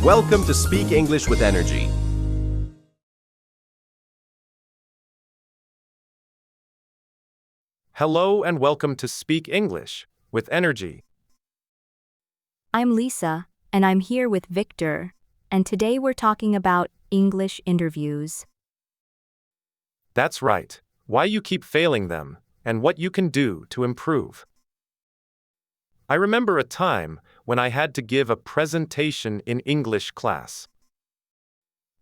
Welcome to Speak English with Energy. Hello and welcome to Speak English with Energy. I'm Lisa, and I'm here with Victor, and today we're talking about English interviews. That's right. Why you keep failing them, and what you can do to improve. I remember a time when I had to give a presentation in English class.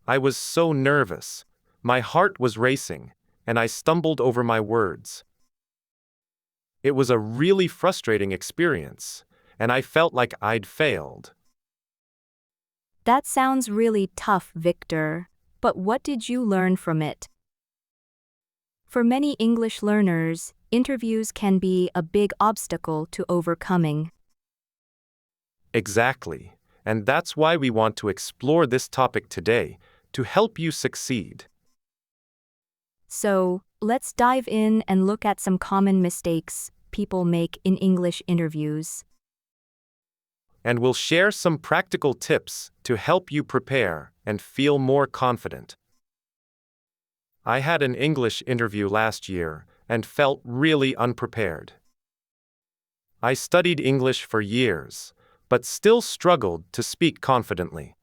I was so nervous, my heart was racing, and I stumbled over my words. It was a really frustrating experience, and I felt like I'd failed. That sounds really tough, Victor, but what did you learn from it? For many English learners, interviews can be a big obstacle to overcoming. Exactly, and that's why we want to explore this topic today, to help you succeed. So, let's dive in and look at some common mistakes people make in English interviews. And we'll share some practical tips to help you prepare and feel more confident. I had an English interview last year and felt really unprepared. I studied English for years, but still struggled to speak confidently.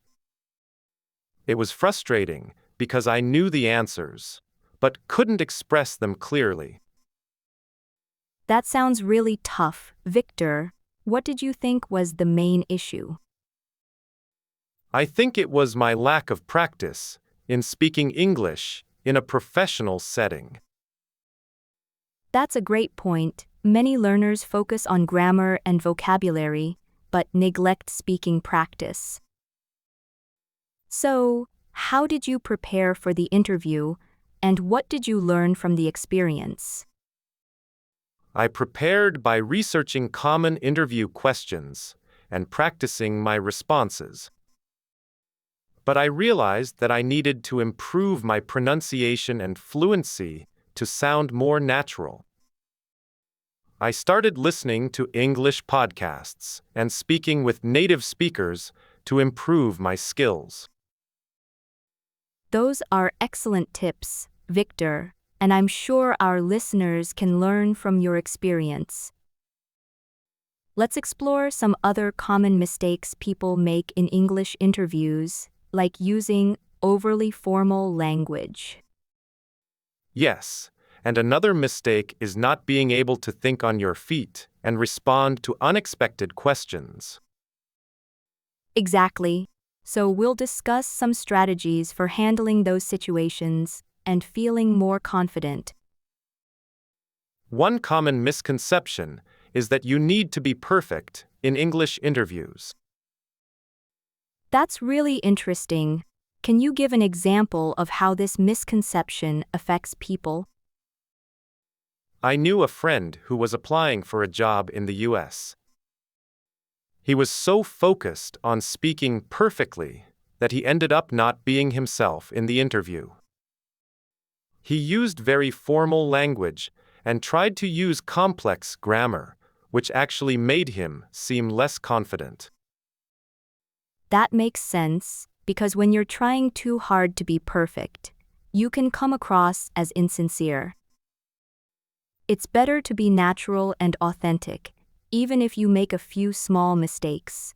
It was frustrating because I knew the answers, but couldn't express them clearly. That sounds really tough, Victor. What did you think was the main issue? I think it was my lack of practice in speaking English in a professional setting. That's a great point. Many learners focus on grammar and vocabulary, but neglect speaking practice. So, how did you prepare for the interview, and what did you learn from the experience? I prepared by researching common interview questions and practicing my responses. But I realized that I needed to improve my pronunciation and fluency to sound more natural. I started listening to English podcasts and speaking with native speakers to improve my skills. Those are excellent tips, Victor, and I'm sure our listeners can learn from your experience. Let's explore some other common mistakes people make in English interviews, like using overly formal language. Yes, and another mistake is not being able to think on your feet and respond to unexpected questions. Exactly. So we'll discuss some strategies for handling those situations and feeling more confident. One common misconception is that you need to be perfect in English interviews. That's really interesting. Can you give an example of how this misconception affects people? I knew a friend who was applying for a job in the US. He was so focused on speaking perfectly that he ended up not being himself in the interview. He used very formal language and tried to use complex grammar, which actually made him seem less confident. That makes sense, because when you're trying too hard to be perfect, you can come across as insincere. It's better to be natural and authentic, even if you make a few small mistakes.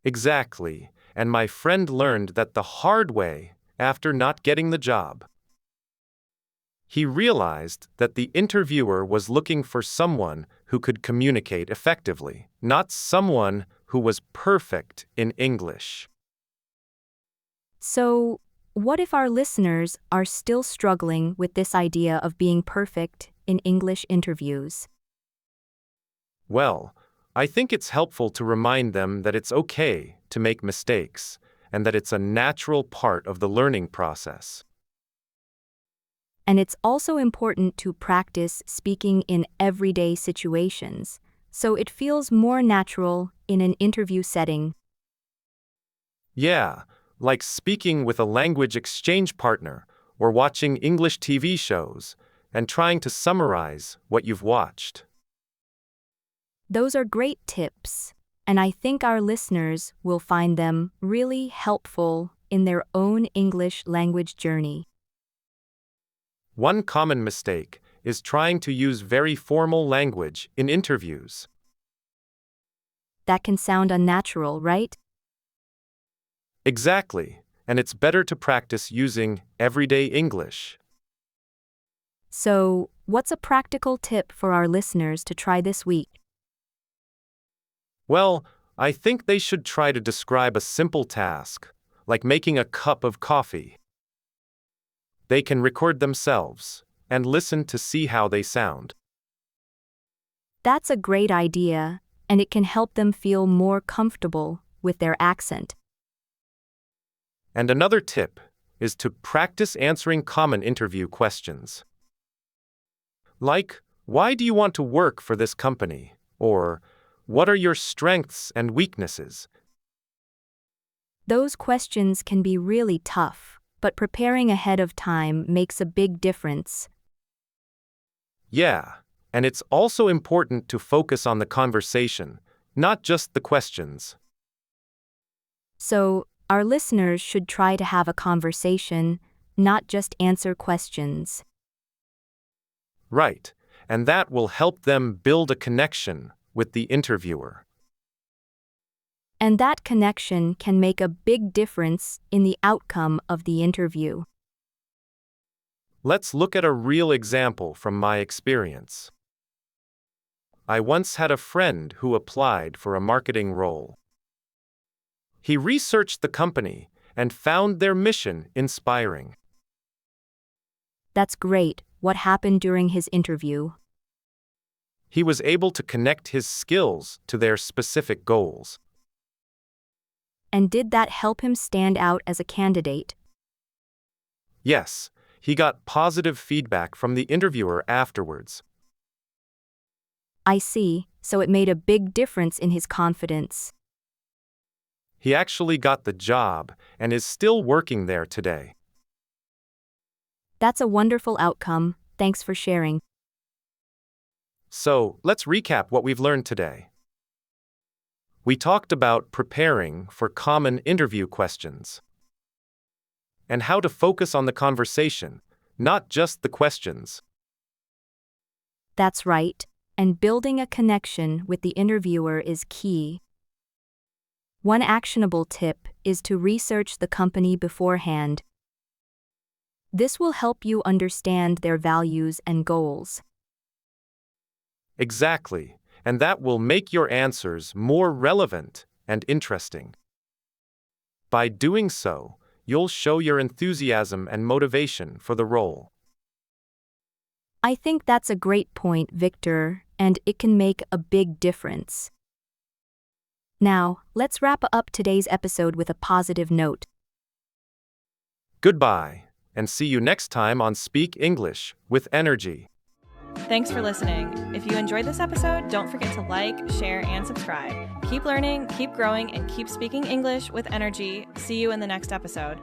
Exactly, and my friend learned that the hard way after not getting the job. He realized that the interviewer was looking for someone who could communicate effectively, not someone who was perfect in English. So, what if our listeners are still struggling with this idea of being perfect in English interviews? Well, I think it's helpful to remind them that it's okay to make mistakes and that it's a natural part of the learning process. And it's also important to practice speaking in everyday situations, so it feels more natural in an interview setting. Yeah, like speaking with a language exchange partner or watching English TV shows and trying to summarize what you've watched. Those are great tips. and I think our listeners will find them really helpful in their own English language journey. One common mistake is trying to use very formal language in interviews. That can sound unnatural, right? Exactly, and it's better to practice using everyday English. So, what's a practical tip for our listeners to try this week? Well, I think they should try to describe a simple task, like making a cup of coffee. They can record themselves and listen to see how they sound. That's a great idea, and it can help them feel more comfortable with their accent. And another tip is to practice answering common interview questions. Like, why do you want to work for this company? Or, what are your strengths and weaknesses? Those questions can be really tough, but preparing ahead of time makes a big difference. Yeah, and it's also important to focus on the conversation, not just the questions. So, our listeners should try to have a conversation, not just answer questions. Right, and that will help them build a connection with the interviewer. And that connection can make a big difference in the outcome of the interview. Let's look at a real example from my experience. I once had a friend who applied for a marketing role. He researched the company and found their mission inspiring. That's great. What happened during his interview? He was able to connect his skills to their specific goals. And did that help him stand out as a candidate? Yes, he got positive feedback from the interviewer afterwards. I see, so it made a big difference in his confidence. He actually got the job and is still working there today. That's a wonderful outcome. Thanks for sharing. So, let's recap what we've learned today. We talked about preparing for common interview questions and how to focus on the conversation, not just the questions. That's right, and building a connection with the interviewer is key. One actionable tip is to research the company beforehand. This will help you understand their values and goals. Exactly, and that will make your answers more relevant and interesting. By doing so, you'll show your enthusiasm and motivation for the role. I think that's a great point, Victor, and it can make a big difference. Now, let's wrap up today's episode with a positive note. Goodbye, and see you next time on Speak English with Energy. Thanks for listening. If you enjoyed this episode, don't forget to like, share, and subscribe. Keep learning, keep growing, and keep speaking English with energy. See you in the next episode.